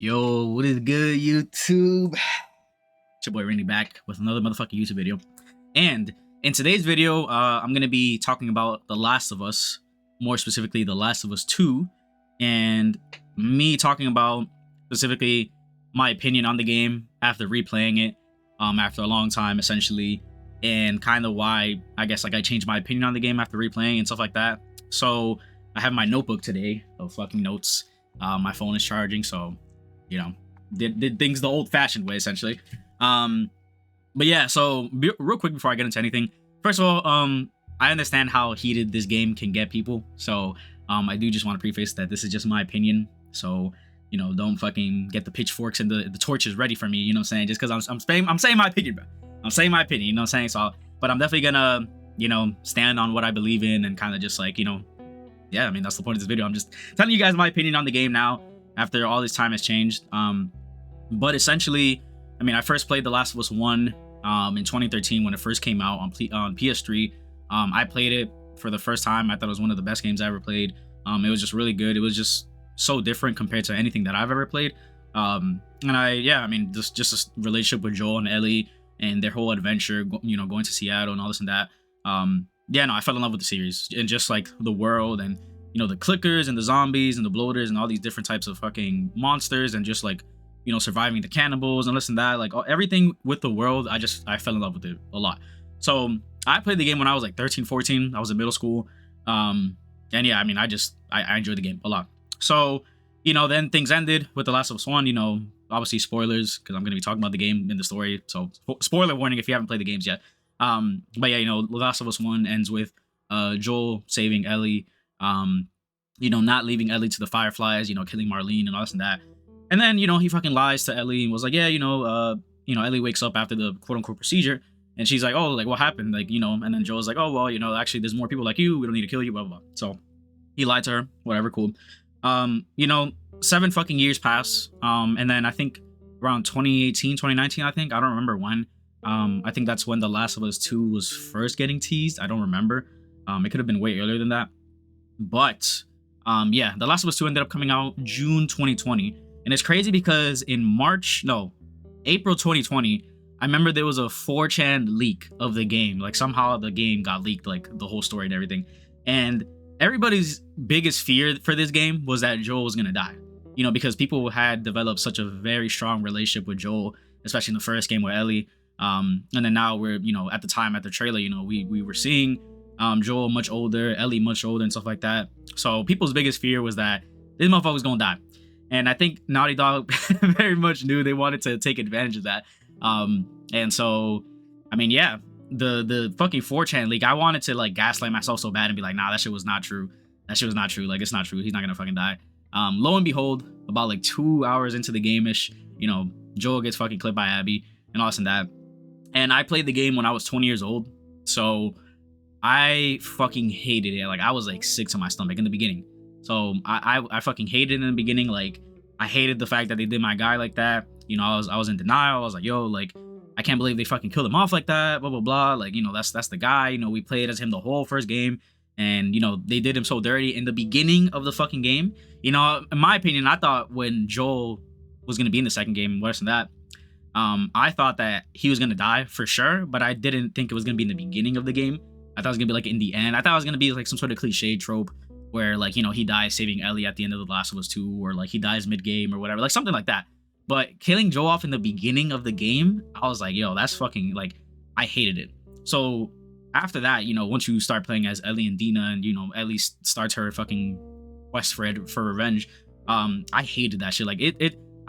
Yo, what is good, YouTube? It's your boy Randy back with another motherfucking YouTube video. And in today's video, I'm gonna be talking about The Last of Us, more specifically The Last of Us 2, and me talking about specifically my opinion on the game after replaying it, after a long time essentially, and kind of why I guess I changed my opinion on the game after replaying and stuff like that. So I have my notebook today of fucking notes. My phone is charging, so did things the old-fashioned way essentially. But yeah, so real quick before I get into anything, first of all, I understand how heated this game can get people, so I do just want to preface that this is just my opinion. So don't fucking get the pitchforks and the torches ready for me, you know what I'm saying, just because I'm saying my opinion, bro. I'm saying my opinion, you know what I'm saying. So but I'm definitely gonna stand on what I believe in, and kind of just like yeah, I mean, that's the point of this video. I'm just telling you guys my opinion on the game now after all this time has changed. But essentially, I mean, I first played The Last of Us 1 in 2013 when it first came out on PS3. I played it for the first time. I thought it was one of the best games I ever played. It was just really good. It was just so different compared to anything that I've ever played. And I mean, just a relationship with Joel and Ellie and their whole adventure, going to Seattle and all this and that. I fell in love with the series and just like the world and the clickers and the zombies and the bloaters and all these different types of fucking monsters, and just like surviving the cannibals and this and that, like everything with the world. I fell in love with it a lot. So I played the game when I was like 13, 14. I was in middle school. And yeah, I mean, I enjoyed the game a lot. So then things ended with The Last of Us 1. Obviously spoilers, because I'm going to be talking about the game in the story, so spoiler warning if you haven't played the games yet. But yeah, The Last of Us 1 ends with Joel saving Ellie, not leaving Ellie to the Fireflies, killing Marlene and all this and that. And then, he fucking lies to Ellie and was like, yeah, Ellie wakes up after the quote unquote procedure, and she's like, oh, like what happened? Like, and then Joel's like, oh, well, actually there's more people like you. We don't need to kill you, blah, blah, blah. So he lied to her, whatever, cool. 7 fucking years pass. And then I think around 2018, 2019, I don't remember when. I think that's when The Last of Us 2 was first getting teased. I don't remember. It could have been way earlier than that. But yeah, The Last of Us 2 ended up coming out June 2020. And it's crazy because in April 2020, I remember there was a 4chan leak of the game. Like somehow the game got leaked, like the whole story and everything. And everybody's biggest fear for this game was that Joel was gonna die. Because people had developed such a very strong relationship with Joel, especially in the first game with Ellie. And then now we're, at the time at the trailer, we were seeing Joel much older, Ellie much older and stuff like that. So people's biggest fear was that this motherfucker was gonna die. And I think Naughty Dog very much knew they wanted to take advantage of that. And so, I mean, yeah, the fucking 4chan leak, I wanted to like gaslight myself so bad and be like, nah, that shit was not true. That shit was not true. Like, it's not true. He's not gonna fucking die. Lo and behold, about like 2 hours into the game-ish, Joel gets fucking clipped by Abby and all this and that. And I played the game when I was 20 years old. So I fucking hated it. Like, I was like sick to my stomach in the beginning. So I fucking hated it in the beginning. Like, I hated the fact that they did my guy like that. I was in denial. I was like, yo, like, I can't believe they fucking killed him off like that, blah, blah, blah. Like, that's the guy. We played as him the whole first game. And, they did him so dirty in the beginning of the fucking game. In my opinion, I thought when Joel was going to be in the second game, worse than that, I thought that he was going to die for sure, but I didn't think it was going to be in the beginning of the game. I thought it was going to be like in the end. I thought it was going to be like some sort of cliche trope where like, he dies saving Ellie at the end of The Last of Us 2, or like he dies mid-game or whatever, like something like that. But killing Joel off in the beginning of the game, I was like, yo, that's fucking, like, I hated it. So after that, once you start playing as Ellie and Dina, and Ellie starts her fucking quest for revenge, I hated that shit. Like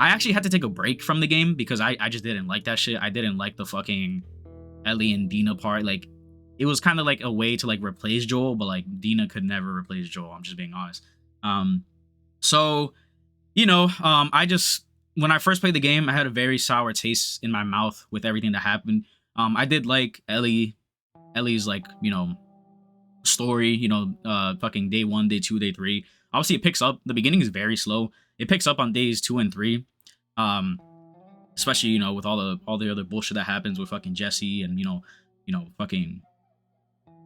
I actually had to take a break from the game because I just didn't like that shit. I didn't like the fucking Ellie and Dina part. Like, it was kind of like a way to like replace Joel, but like Dina could never replace Joel. I'm just being honest. So I just, when I first played the game, I had a very sour taste in my mouth with everything that happened. I did like Ellie's like, story, fucking day 1, day 2, day 3. Obviously it picks up. The beginning is very slow. It picks up on days 2 and 3. Especially, with all the other bullshit that happens with fucking Jesse and, fucking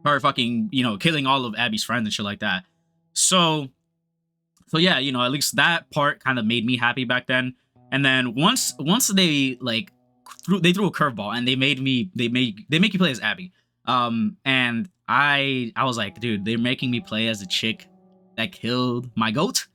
her fucking, killing all of Abby's friends and shit like that. So yeah, at least that part kind of made me happy back then. And then once they like they threw a curveball and they make you play as Abby. And I was like, dude, they're making me play as the chick that killed my goat.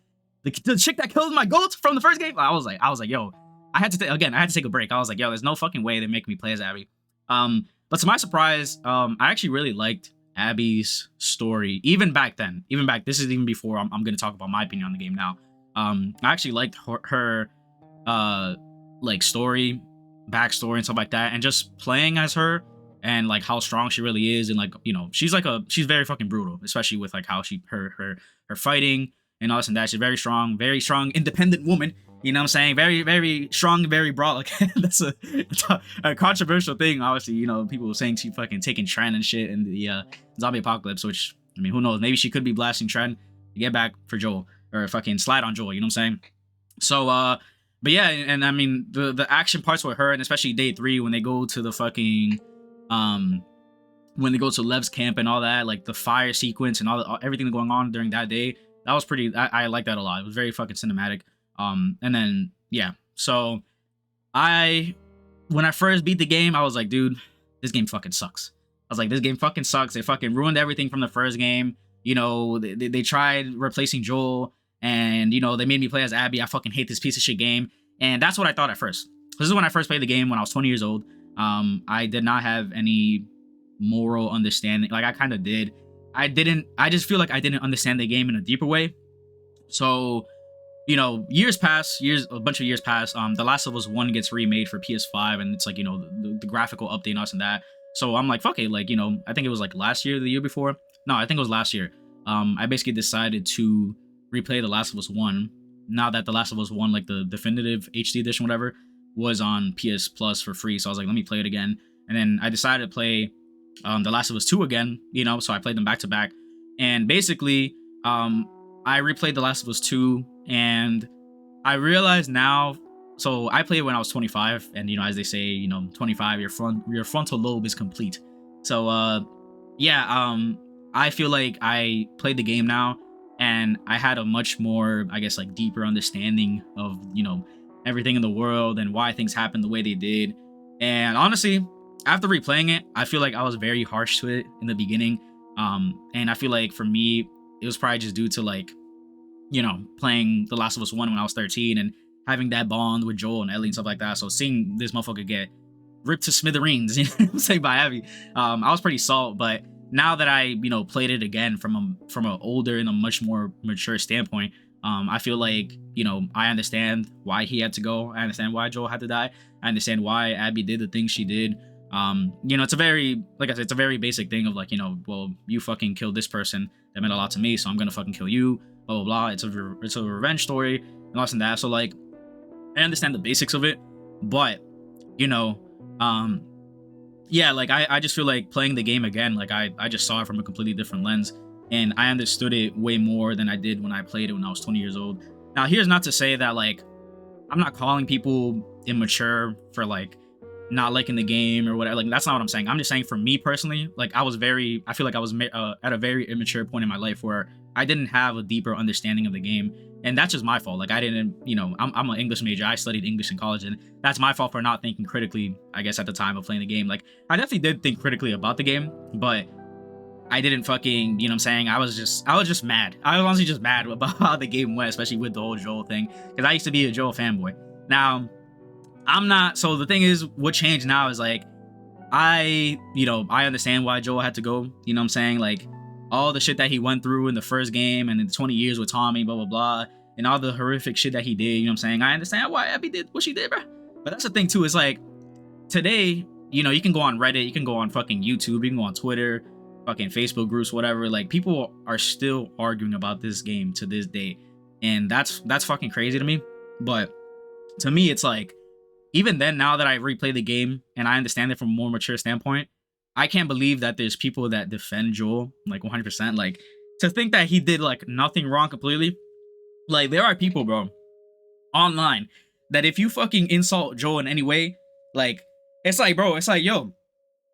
The chick that killed my goat from the first game. I was like, yo, I had to take a break. I was like, yo, there's no fucking way they're making me play as Abby. But to my surprise, I actually really liked Abby's story, even back then. This is even before I'm going to talk about my opinion on the game now. I actually liked her like story, backstory, and stuff like that, and just playing as her and like how strong she really is, and like, you know, she's very fucking brutal, especially with like how her fighting and all this and that. She's very strong, independent woman. You know what I'm saying? Very, very strong, very broad. Like that's a controversial thing. Obviously, you know, people were saying she fucking taking Tren and shit in the zombie apocalypse, which, I mean, who knows? Maybe she could be blasting Tren to get back for Joel, or fucking slide on Joel. You know what I'm saying? So, but yeah, and I mean the action parts with her, and especially day 3 when they go to the fucking when they go to Lev's camp and all that, like the fire sequence and everything going on during that day. That was pretty. I like that a lot. It was very fucking cinematic. And then yeah, so when I first beat the game, I was like, dude, this game fucking sucks. I was like, this game fucking sucks. They fucking ruined everything from the first game. You know, they tried replacing Joel, and you know, they made me play as Abby. I fucking hate this piece of shit game. And that's what I thought at first. This is when I first played the game when I was 20 years old. I did not have any moral understanding. Like, I kind of did. I just feel like I didn't understand the game in a deeper way. So, you know, a bunch of years pass. The Last of Us 1 gets remade for PS5, and it's like, you know, the graphical update and us and that. So I'm like, fuck it, like, you know, I think it was like last year, the year before. No, I think it was last year. I basically decided to replay The Last of Us 1. Now that The Last of Us 1, like the definitive HD edition, whatever, was on PS Plus for free. So I was like, let me play it again. And then I decided to play The Last of Us 2 again, you know, so I played them back to back. And basically, I replayed The Last of Us 2, and I realized now, so I played when I was 25, and, you know, as they say, you know, 25, your frontal lobe is complete. So, yeah, I feel like I played the game now, and I had a much more, I guess, like, deeper understanding of, you know, everything in the world and why things happened the way they did. And honestly, after replaying it, I feel like I was very harsh to it in the beginning. And I feel like for me, it was probably just due to, like, you know, playing The Last of Us 1 when I was 13 and having that bond with Joel and Ellie and stuff like that. So seeing this motherfucker get ripped to smithereens, you know what I'm saying, by Abby, I was pretty salt. But now that I, you know, played it again from an older and a much more mature standpoint, I feel like, you know, I understand why he had to go. I understand why Joel had to die. I understand why Abby did the things she did. You know, it's a very, like I said, it's a very basic thing of like, you know, well, you fucking killed this person that meant a lot to me, so I'm gonna fucking kill you, blah blah blah. It's a revenge story and all this and that. So like, I understand the basics of it, but you know, yeah, like I just feel like playing the game again, like I just saw it from a completely different lens, and I understood it way more than I did when I played it when I was 20 years old. Now, here's not to say that, like, I'm not calling people immature for like not liking the game or whatever. Like, that's not what I'm saying. I'm just saying, for me personally, like, I feel like I was at a very immature point in my life where I didn't have a deeper understanding of the game, and that's just my fault. Like, I didn't, you know, I'm an English major. I studied English in college, and that's my fault for not thinking critically, I guess, at the time of playing the game. Like, I definitely did think critically about the game, but I didn't fucking, you know what I'm saying? I was just mad. I was honestly just mad about how the game went, especially with the whole Joel thing, because I used to be a Joel fanboy. Now, I'm not. So the thing is, what changed now is, like, I understand why Joel had to go. You know what I'm saying? Like, all the shit that he went through in the first game and in the 20 years with Tommy, blah, blah, blah, and all the horrific shit that he did, you know what I'm saying? I understand why Abby did what she did, bro. But that's the thing, too. It's like, today, you know, you can go on Reddit, you can go on fucking YouTube, you can go on Twitter, fucking Facebook groups, whatever. Like, people are still arguing about this game to this day. And that's fucking crazy to me. But to me, it's like, even then, now that I replay the game and I understand it from a more mature standpoint, I can't believe that there's people that defend Joel, like, 100%. Like, to think that he did, like, nothing wrong completely. Like, there are people, bro, online, that if you fucking insult Joel in any way, like, it's like, bro, it's like, yo,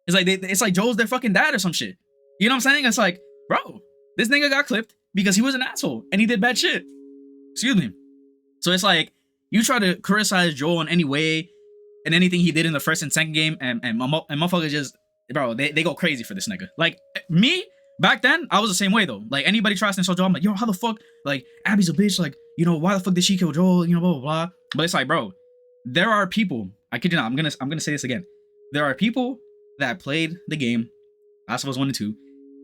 it's like Joel's their fucking dad or some shit. You know what I'm saying? It's like, bro, this nigga got clipped because he was an asshole and he did bad shit. Excuse me. So it's like, You try to criticize Joel in any way and anything he did in the first and second game, and motherfuckers just, bro, they go crazy for this nigga. Like me back then, I was the same way though. Like anybody tries to insult Joel, I'm like, yo, how the fuck? Like Abby's a bitch. Like, you know, why the fuck did she kill Joel? You know, blah blah blah. But it's like, bro, there are people. I kid you not. I'm gonna say this again. There are people that played the game, Last of Us 1 and 2,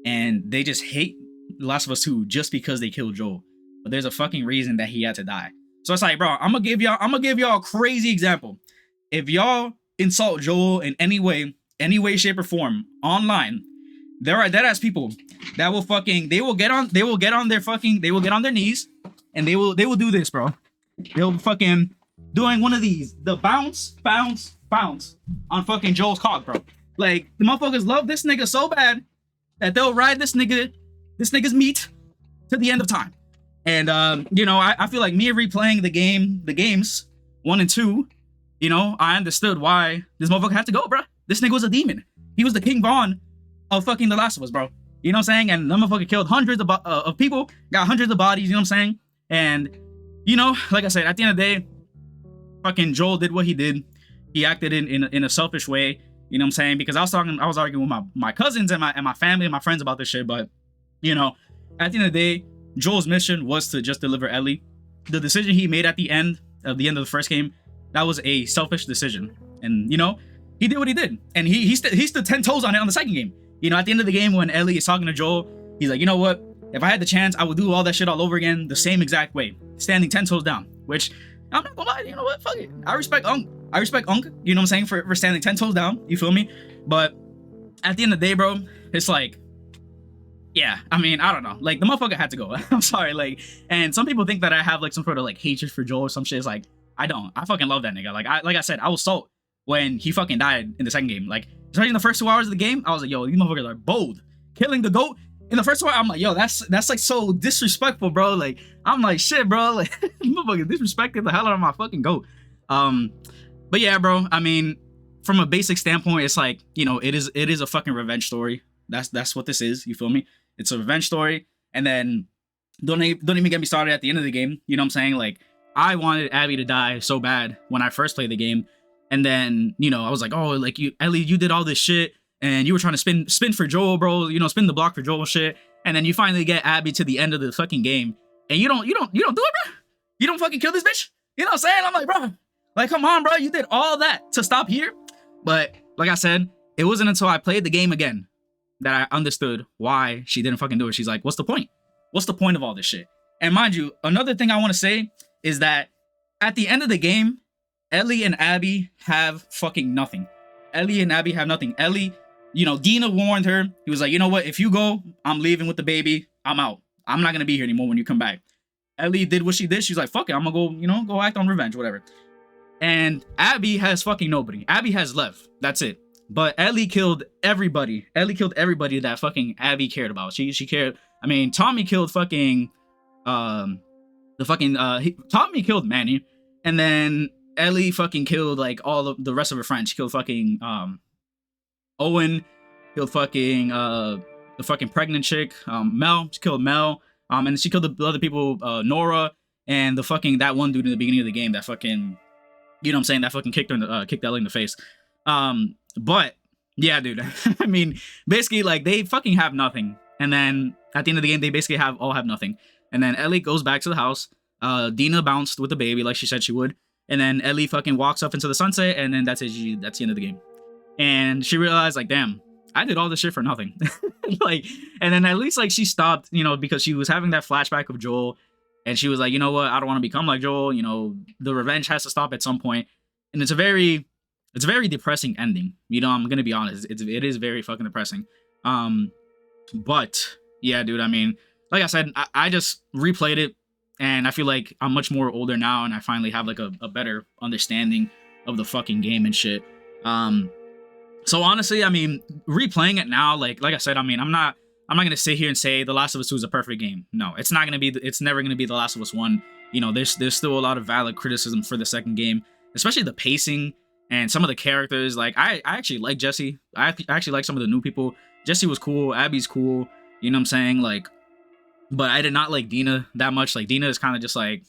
and they just hate Last of Us 2 just because they killed Joel. But there's a fucking reason that he had to die. So it's like, bro, I'm gonna give y'all a crazy example. If y'all insult Joel in any way, shape, or form online, there are dead ass people that will fucking they will get on their knees and they will do this, bro. They'll fucking doing one of these, the bounce on fucking Joel's cock, bro. Like the motherfuckers love this nigga so bad that they'll ride this nigga's meat to the end of time. And you know, I feel like me replaying the games 1 and 2, you know, I understood why this motherfucker had to go, bro. This nigga was a demon. He was the King Vaughn of fucking The Last of Us, bro. You know what I'm saying? And the motherfucker killed hundreds of people, got hundreds of bodies, you know what I'm saying? And, you know, like I said, at the end of the day, fucking Joel did what he did. He acted in a selfish way, you know what I'm saying? Because I was arguing with my cousins and my family and my friends about this shit, but, you know, at the end of the day, Joel's mission was to just deliver Ellie. The decision he made at the end of the first game, that was a selfish decision. And, you know, he did what he did. And he stood 10 toes on it on the second game. You know, at the end of the game when Ellie is talking to Joel, he's like, you know what? If I had the chance, I would do all that shit all over again the same exact way. Standing 10 toes down. Which, I'm not gonna lie, you know what? Fuck it. I respect Unk, you know what I'm saying, for standing 10 toes down. You feel me? But at the end of the day, bro, it's like, yeah, I mean, I don't know. Like, the motherfucker had to go. I'm sorry. Like, and some people think that I have, like, some sort of, like, hatred for Joel or some shit. It's like, I don't. I fucking love that nigga. Like I said, I was salt when he fucking died in the second game. Like, especially in the first 2 hours of the game, I was like, yo, these motherfuckers are bold. Killing the goat in the first 2 hours, I'm like, yo, that's like so disrespectful, bro. Like, I'm like, shit, bro. Like, motherfucker disrespected the hell out of my fucking goat. But yeah, bro. I mean, from a basic standpoint, it's like, you know, it is a fucking revenge story. That's what this is. You feel me? It's a revenge story. And then don't even get me started at the end of the game. You know what I'm saying? Like, I wanted Abby to die so bad when I first played the game. And then, you know, I was like, oh, like, Ellie, you did all this shit and you were trying to spin for Joel, bro, you know, spin the block for Joel shit. And then you finally get Abby to the end of the fucking game and you don't do it, bro. You don't fucking kill this bitch. You know what I'm saying? I'm like, bro, like, come on, bro. You did all that to stop here. But like I said, it wasn't until I played the game again that I understood why she didn't fucking do it. She's like, what's the point? What's the point of all this shit? And mind you, another thing I want to say is that at the end of the game, Ellie and Abby have fucking nothing. Ellie and Abby have nothing. Ellie, you know, Dina warned her. He was like, you know what? If you go, I'm leaving with the baby. I'm out. I'm not going to be here anymore when you come back. Ellie did what she did. She's like, fuck it. I'm going to go, you know, go act on revenge, whatever. And Abby has fucking nobody. Abby has Lev. That's it. But Ellie killed everybody. Ellie killed everybody that fucking Abby cared about. She cared. I mean, Tommy killed fucking, Tommy killed Manny. And then Ellie fucking killed like all of the rest of her friends. She killed fucking Owen, killed fucking the fucking pregnant chick, Mel. She killed Mel. And she killed the other people, Nora, and the fucking that one dude in the beginning of the game that fucking, you know what I'm saying, that fucking kicked Ellie in the face. But yeah, dude. I mean, basically like they fucking have nothing. And then at the end of the game, they basically all have nothing. And then Ellie goes back to the house. Dina bounced with the baby like she said she would. And then Ellie fucking walks up into the sunset, and then that's it. That's the end of the game. And she realized, like, damn, I did all this shit for nothing. Like, and then at least like she stopped, you know, because she was having that flashback of Joel, and she was like, you know what, I don't want to become like Joel. You know, the revenge has to stop at some point. And it's a very depressing ending. You know, I'm gonna be honest, it is very fucking depressing. But yeah, dude. I mean, like I said, I just replayed it. And I feel like I'm much more older now, and I finally have like a better understanding of the fucking game and shit. So honestly, I mean, replaying it now, like I said, I mean, I'm not gonna sit here and say The Last of Us 2 is a perfect game. No, it's not gonna be. It's never gonna be The Last of Us 1. You know, there's still a lot of valid criticism for the second game, especially the pacing and some of the characters. Like I actually like Jesse. I actually like some of the new people. Jesse was cool. Abby's cool. You know what I'm saying? Like. But I did not like Dina that much. Like, Dina is kind of just like,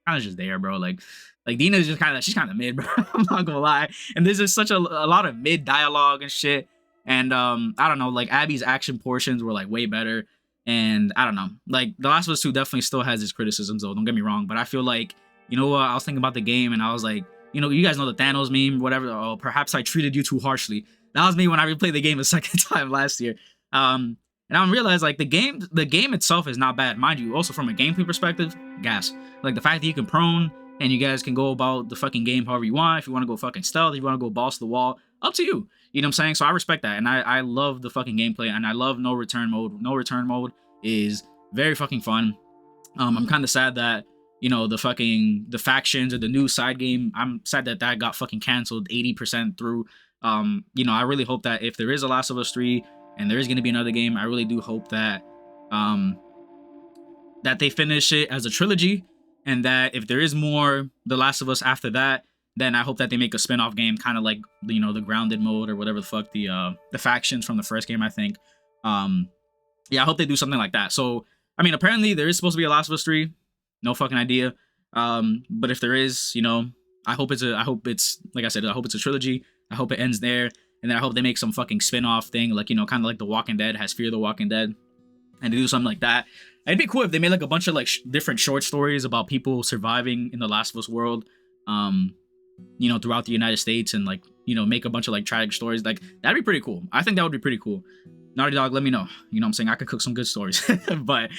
kind of just there, bro. Like Dina's just kind of, she's kind of mid, bro. I'm not gonna lie. And there's just such a lot of mid dialogue and shit. And I don't know, like Abby's action portions were like way better. And I don't know, like The Last of Us 2 definitely still has its criticisms though. Don't get me wrong, but I feel like, you know what, I was thinking about the game and I was like, you know, you guys know the Thanos meme, whatever. Oh, perhaps I treated you too harshly. That was me when I replayed the game a second time last year. And I realized like the game itself is not bad, mind you. Also from a gameplay perspective, gas. Like the fact that you can prone and you guys can go about the fucking game however you want. If you want to go fucking stealth, if you want to go balls to the wall, up to you. You know what I'm saying? So I respect that, and I love the fucking gameplay, and I love no return mode. No return mode is very fucking fun. I'm kind of sad that, you know, the factions or the new side game, I'm sad that got fucking canceled 80% through. You know, I really hope that if there is a Last of Us 3 and there is going to be another game, I really do hope that that they finish it as a trilogy, and that if there is more The Last of Us after that, then I hope that they make a spin-off game, kind of like, you know, the grounded mode or whatever the fuck, the factions from the first game, I think. Yeah, I hope they do something like that. So, I mean, apparently there is supposed to be a Last of Us 3. No fucking idea. But if there is, you know, I hope it's like I said, I hope it's a trilogy. I hope it ends there. And then I hope they make some fucking spin-off thing, like, you know, kind of like The Walking Dead has Fear the Walking Dead, and they do something like that. It'd be cool if they made like a bunch of like different short stories about people surviving in the Last of Us world, you know, throughout the United States, and like, you know, make a bunch of like tragic stories. Like, that'd be pretty cool. I think that would be pretty cool. Naughty Dog, let me know. You know what I'm saying? I could cook some good stories. but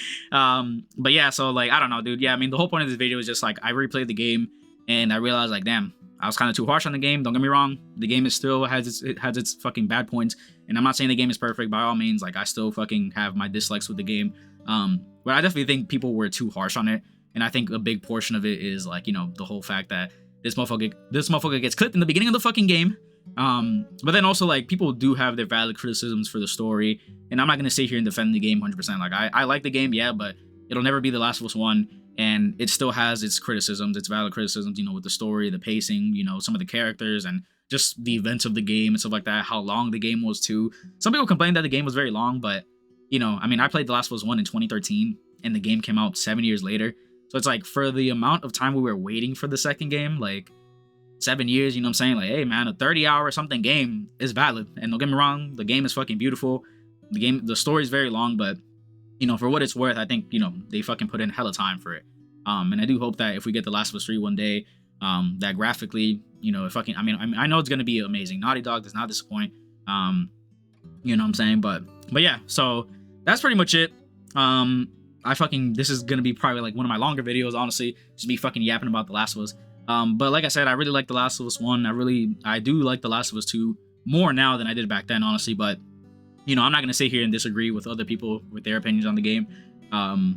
yeah, so like, I don't know, dude. Yeah, I mean, the whole point of this video is just like, I replayed the game and I realized like, damn, I was kind of too harsh on the game. Don't get me wrong. The game is still has its fucking bad points, and I'm not saying the game is perfect by all means. Like, I still fucking have my dislikes with the game. But I definitely think people were too harsh on it, and I think a big portion of it is like, you know, the whole fact that this motherfucker gets clipped in the beginning of the fucking game. But then also, like, people do have their valid criticisms for the story, and I'm not gonna sit here and defend the game 100%. Like, I like the game, yeah, but it'll never be The Last of Us 1, and it still has its criticisms, its valid criticisms, you know, with the story, the pacing, you know, some of the characters, and just the events of the game and stuff like that, how long the game was too. Some people complained that the game was very long, but, you know, I mean, I played The Last of Us 1 in 2013, and the game came out 7 years later. So it's like, for the amount of time we were waiting for the second game, like, 7 years, you know what I'm saying? Like, hey, man, a 30-hour something game is valid. And don't get me wrong, the game is fucking beautiful. The story is very long, but, you know, for what it's worth, I think, you know, they fucking put in hella time for it. And I do hope that if we get The Last of Us 3 one day, that graphically, you know, I mean, I know it's gonna be amazing. Naughty Dog does not disappoint. You know what I'm saying? But yeah, so that's pretty much it. This is gonna be probably like one of my longer videos, honestly, just me fucking yapping about The Last of Us. But like I said, I really like The Last of Us 1. I do like The Last of Us 2 more now than I did back then, honestly. But, you know, I'm not gonna sit here and disagree with other people with their opinions on the game.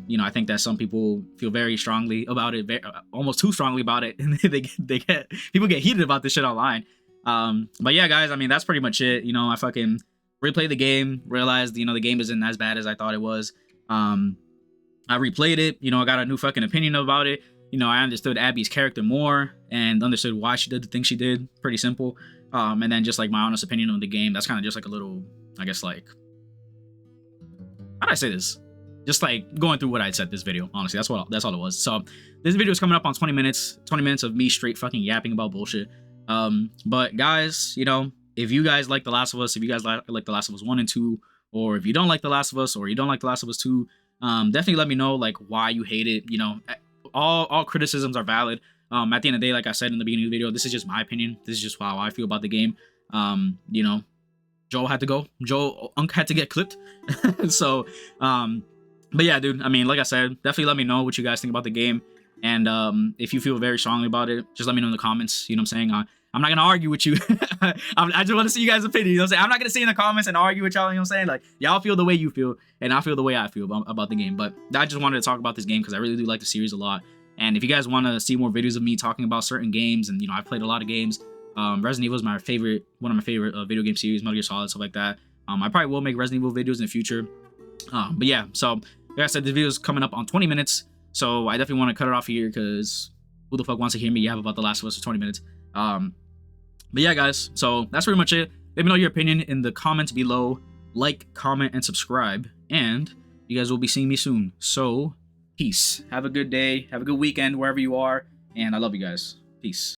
You know, I think that some people feel very strongly about it, almost too strongly about it, and people get heated about this shit online. But yeah, guys, I mean, that's pretty much it. You know, I fucking replayed the game, realized, you know, the game isn't as bad as I thought it was. I replayed it, you know, I got a new fucking opinion about it. You know, I understood Abby's character more and understood why she did the things she did. Pretty simple. And then just like my honest opinion on the game, that's kind of just like a little, I guess, like, how do I say this? Just like going through what I said this video, honestly, that's all it was. So this video is coming up on 20 minutes of me straight fucking yapping about bullshit. But guys, you know, if you guys like The Last of Us, if you guys like The Last of Us 1 and 2, or if you don't like The Last of Us, or you don't like The Last of Us 2, definitely let me know like why you hate it. You know, all criticisms are valid. At the end of the day, like I said in the beginning of the video, this is just my opinion. This is just how I feel about the game. You know, Joel had to go. Unc had to get clipped. So, but yeah, dude, I mean, like I said, definitely let me know what you guys think about the game. And if you feel very strongly about it, just let me know in the comments. You know what I'm saying? I'm not going to argue with you. I just want to see you guys' opinion. You know what I'm saying? I'm not going to sit in the comments and argue with y'all. You know what I'm saying? Like, y'all feel the way you feel, and I feel the way I feel about the game. But I just wanted to talk about this game because I really do like the series a lot. And if you guys want to see more videos of me talking about certain games, and, you know, I've played a lot of games. Resident Evil is one of my favorite video game series, Metal Gear Solid, stuff like that. I probably will make Resident Evil videos in the future. But yeah, so like I said, this video is coming up on 20 minutes. So I definitely want to cut it off here because who the fuck wants to hear me yap about The Last of Us for 20 minutes? But yeah, guys, so that's pretty much it. Let me know your opinion in the comments below. Like, comment, and subscribe. And you guys will be seeing me soon. So, Peace. Have a good day. Have a good weekend wherever you are. And I love you guys. Peace.